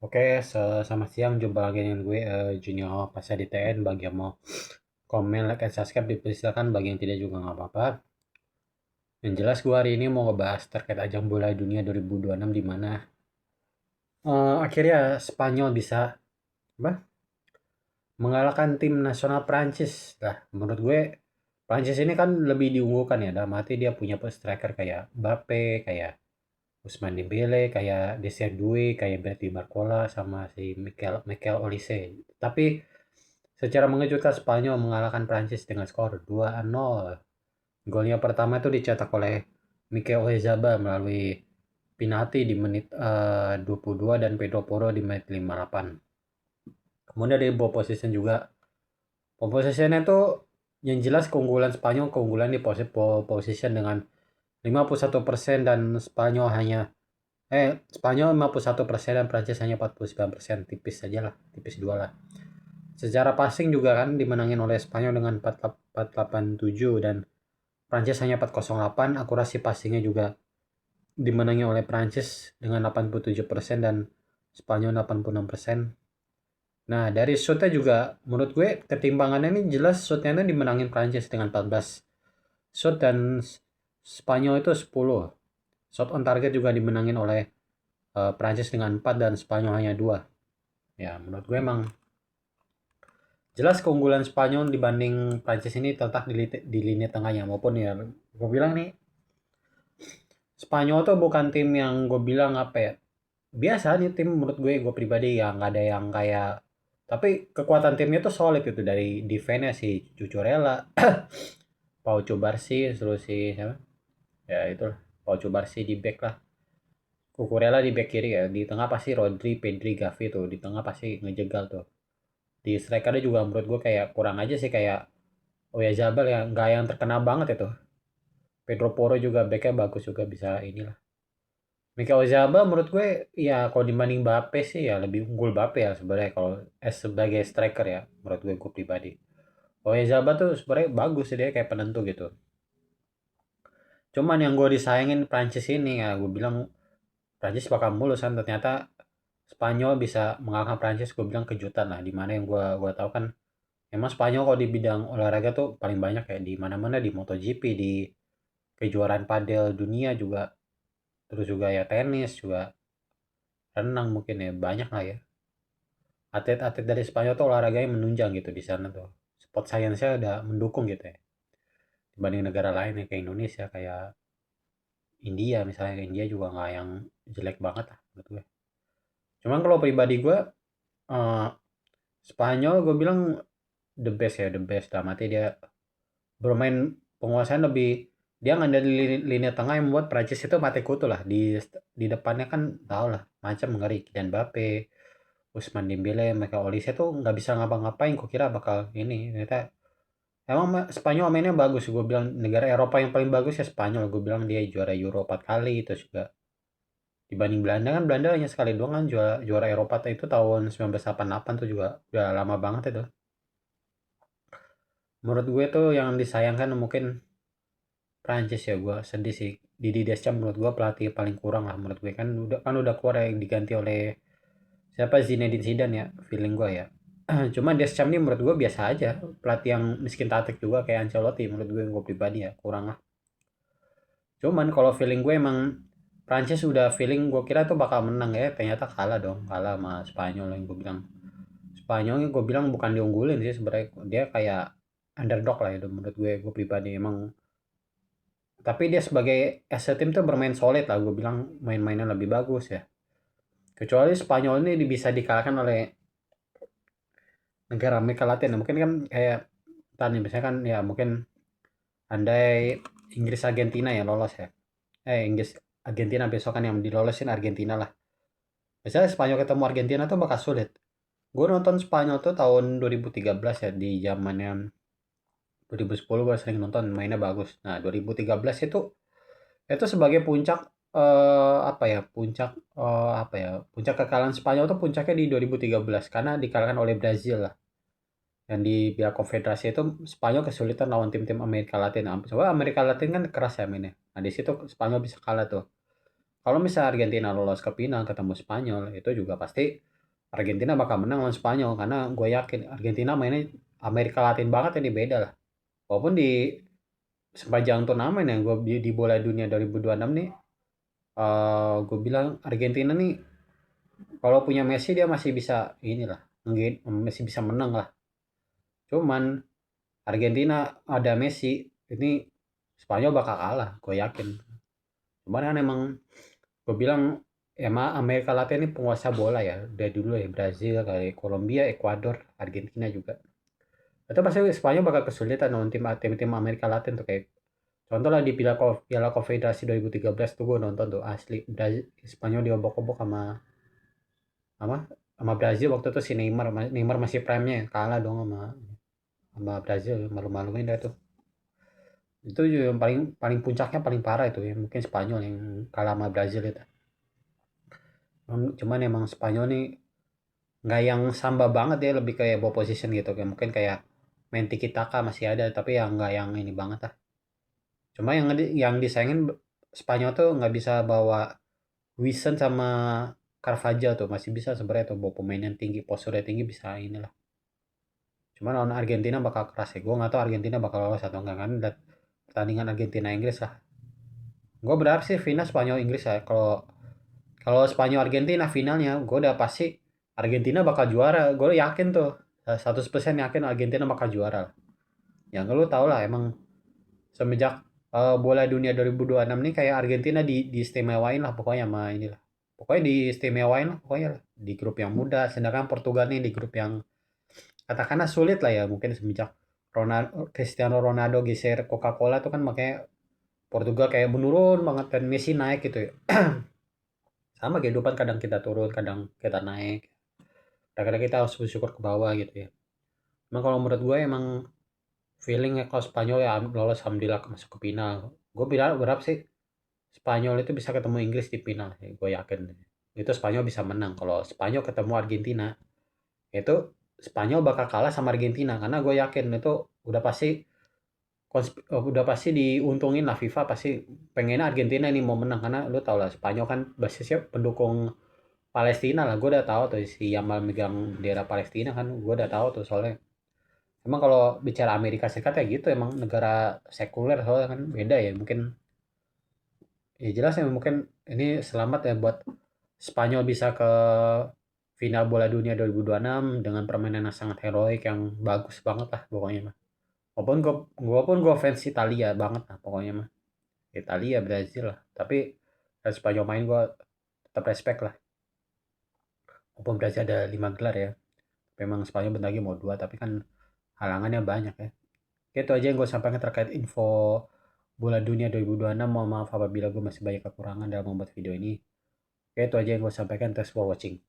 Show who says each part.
Speaker 1: Oke, selamat siang. Jumpa lagi dengan gue, Junior Pasha di TN. Bagi yang mau komen, like, and subscribe, dipersilakan. Bagi yang tidak juga nggak apa-apa. Yang jelas gue hari ini mau ngebahas terkait ajang bola dunia 2026 di mana akhirnya Spanyol bisa apa, mengalahkan tim nasional Prancis. Nah, menurut gue Prancis ini kan lebih diunggulkan ya. Dalam arti dia punya striker kayak Mbappe, kayak Ousmane Dembele, kayak Desire Doué, kayak Bertie Barcola, sama si Mikel Mikel Olise. Tapi secara mengejutkan Spanyol mengalahkan Prancis dengan skor 2-0. Golnya pertama itu dicetak oleh Mikel Oyarzabal melalui penalti di menit 22 dan Pedro Porro di menit 58. Kemudian dari ball position juga. Ball positionnya itu yang jelas keunggulan Spanyol, keunggulan di ball position dengan 51% dan Spanyol 51% dan Prancis hanya 49%, tipis saja lah, tipis dua lah. Secara passing juga kan dimenangin oleh Spanyol dengan 487 dan Prancis hanya 408. Akurasi passingnya juga dimenangi oleh Prancis dengan 87% dan Spanyol 86%. Nah, dari shootnya juga menurut gue ketimbangannya ini jelas, shootnya ini dimenangin Prancis dengan 14 shoot dan Spanyol itu 10. Shot on target juga dimenangin oleh Prancis dengan 4 dan Spanyol hanya 2. Ya, menurut gue emang jelas keunggulan Spanyol dibanding Prancis ini terletak di lini tengahnya, maupun ya gue bilang nih, Spanyol tuh bukan tim yang gue bilang apa ya, biasa nih tim menurut gue pribadi ya, nggak ada yang kayak, tapi kekuatan timnya tuh solid itu. Dari defense-nya si Cucurella, Pau Cubarsi, terus si siapa, ya itu Pau Cubarsi di back lah, Cucurella di back kiri ya, di tengah pasti Rodri, Pedri, Gavi tuh di tengah pasti ngejegal tuh. Di strikernya juga menurut gue kayak kurang aja sih, kayak Oyarzabal ya nggak yang terkenal banget itu. Pedro Porro juga backnya bagus juga, bisa inilah. Mikel Oyarzabal menurut gue ya kalau dibanding Mbappe sih ya lebih unggul Mbappe ya sebenarnya, kalau sebagai striker ya menurut gue pribadi. Oyarzabal tuh sebenarnya bagus sih, dia kayak penentu gitu. Cuman yang gue disayangin Prancis ini ya, gue bilang Prancis bakal mulus kan, ternyata Spanyol bisa mengalahkan Prancis. Gue bilang kejutan lah, dimana yang gue tahu kan emang Spanyol kalau di bidang olahraga tuh paling banyak ya, di mana-mana, di MotoGP, di kejuaraan padel dunia juga, terus juga ya tenis juga, renang mungkin ya, banyak lah ya. Atlet-atlet dari Spanyol tuh olahraganya menunjang gitu di sana tuh. Sport science-nya udah mendukung gitu ya. Dibanding negara lain ya, kayak Indonesia, kayak India misalnya. Kayak India juga nggak yang jelek banget lah menurut gue. Cuman kalau pribadi gue, eh, Spanyol gue bilang the best ya, the best. Dalam arti dia bermain penguasaan lebih, dia nggak dari lini tengah yang membuat Prancis itu mati kutu lah. Di depannya kan tau lah, macam ngeri. Dan Mbappe, Ousmane Dembele, mereka Olise tuh nggak bisa ngapa-ngapain. Kok kira bakal ini, ternyata emang Spanyol mainnya bagus. Gue bilang negara Eropa yang paling bagus ya Spanyol. Gue bilang dia juara Euro 4 kali itu juga. Dibanding Belanda kan, Belanda hanya sekali doang kan juara, juara Eropa itu tahun 1988 tuh, juga udah lama banget itu. Menurut gue tuh yang disayangkan mungkin Prancis ya, gue sedih sih. Didier Deschamps menurut gue pelatih paling kurang lah menurut gue, kan udah keluar yang diganti oleh siapa, Zinedine Zidane ya, feeling gue ya. Cuman Deschamps ini menurut gue biasa aja, pelatih yang miskin taktik juga kayak Ancelotti. Menurut gue pribadi ya kurang lah. Cuman kalau feeling gue emang Prancis udah feeling, gue kira tuh bakal menang ya, ternyata kalah dong, kalah sama Spanyol. Yang gue bilang Spanyol gue bilang bukan diunggulin sih sebenarnya, dia kayak underdog lah itu menurut gue pribadi emang. Tapi dia sebagai as a team tuh bermain solid lah, gue bilang main-mainnya lebih bagus ya. Kecuali Spanyol ini bisa dikalahkan oleh negara Amerika Latin. Mungkin kan kayak tadi misalnya kan ya, mungkin andai Inggris Argentina ya lolos ya. Inggris Argentina besok kan yang dilolosin Argentina lah. Misalnya Spanyol ketemu Argentina tuh bakal sulit. Gue nonton Spanyol tuh tahun 2013 ya, di zamannya 2010 gue sering nonton, mainnya bagus. Nah 2013 itu sebagai puncak, apa ya, puncak kekalahan Spanyol tuh puncaknya di 2013 karena dikalahkan oleh Brazil lah. Dan di Piala Konfederasi itu Spanyol kesulitan lawan tim-tim Amerika Latin. Soalnya Amerika Latin kan keras ya mainnya. Nah di situ Spanyol bisa kalah tuh. Kalau misalnya Argentina lolos ke final ketemu Spanyol, itu juga pasti Argentina bakal menang lawan Spanyol karena gue yakin Argentina mainnya Amerika Latin banget, ini beda lah. Walaupun di sepanjang turnamen ya gue di Bola Dunia 2026 nih, gue bilang Argentina nih kalau punya Messi dia masih bisa inilah, masih bisa menang lah. Cuman Argentina ada Messi, ini Spanyol bakal kalah, gue yakin. Cuman kan emang gue bilang emang Amerika Latin ini penguasa bola ya, dari dulu ya, Brazil, kayak Kolombia, Ekuador, Argentina juga. Itu pasti Spanyol bakal kesulitan lawan tim-tim Amerika Latin tuh, kayak contoh lah di Piala Konfederasi 2013 tuh gue nonton tuh asli Brazil, Spanyol diobok-obok sama sama Brazil waktu itu si Neymar masih prime-nya, kalah dong sama sama Brazil, malu-maluin dah tuh. Itu juga yang paling paling puncaknya paling parah itu ya, mungkin Spanyol yang kalah sama Brazil itu. Cuman emang Spanyol nih nggak yang samba banget ya, lebih kayak ball position gitu, kayak mungkin kayak main tiki taka masih ada, tapi yang nggak yang ini banget lah. Cuma yang disayangin Spanyol tuh nggak bisa bawa Wilson sama Carvajal, tuh masih bisa sebenarnya tuh bawa pemain yang tinggi, posturnya tinggi, bisa inilah. Cuman lawan Argentina bakal keras ya, gue nggak tahu Argentina bakal lolos atau enggak kan, lihat pertandingan Argentina Inggris lah. Gue berharap sih final Spanyol Inggris ya. Kalau kalau Spanyol Argentina finalnya, gue udah pasti Argentina bakal juara. Gue yakin tuh, 100% yakin Argentina bakal juara. Yang lu tau lah emang semenjak Bola Dunia 2026 nih kayak Argentina diistimewain lah pokoknya sama inilah. Pokoknya diistimewain lah pokoknya lah. Di grup yang mudah, sedangkan Portugal nih di grup yang katakanlah sulit lah ya, mungkin semenjak Cristiano Ronaldo geser Coca-Cola tuh kan, makanya Portugal kayak menurun banget dan Messi naik gitu ya. Sama kehidupan, kadang kita turun, kadang kita naik. Kadang-kadang kita harus bersyukur ke bawah gitu ya. Emang kalau menurut gue emang feelingnya kalau Spanyol ya lolos alhamdulillah masuk ke final. Gue berharap sih Spanyol itu bisa ketemu Inggris di final. Ya, gue yakin itu Spanyol bisa menang. Kalau Spanyol ketemu Argentina, itu Spanyol bakal kalah sama Argentina karena gue yakin itu udah pasti udah pasti diuntungin lah, FIFA pasti pengennya Argentina ini mau menang karena lu tau lah Spanyol kan basisnya pendukung Palestina lah. Gue udah tahu tuh si Yamal megang bendera Palestina kan, gue udah tahu tuh soalnya. Emang kalau bicara Amerika Serikat ya gitu, emang negara sekuler soalnya kan beda ya, mungkin ya jelas ya, mungkin ini selamat ya buat Spanyol bisa ke final Bola Dunia 2026 dengan permainan yang sangat heroik yang bagus banget lah pokoknya mah. Walaupun gue fans Italia banget lah pokoknya mah. Italia, Brazil lah. Tapi dari Spanyol main gue tetap respect lah. Walaupun Brazil ada 5 gelar ya. Memang Spanyol bentar lagi mau 2, tapi kan halangannya banyak ya. Itu aja yang gue sampaikan terkait info Bola Dunia 2026. Mohon maaf apabila gue masih banyak kekurangan dalam membuat video ini. Itu aja yang gue sampaikan. Thanks for watching.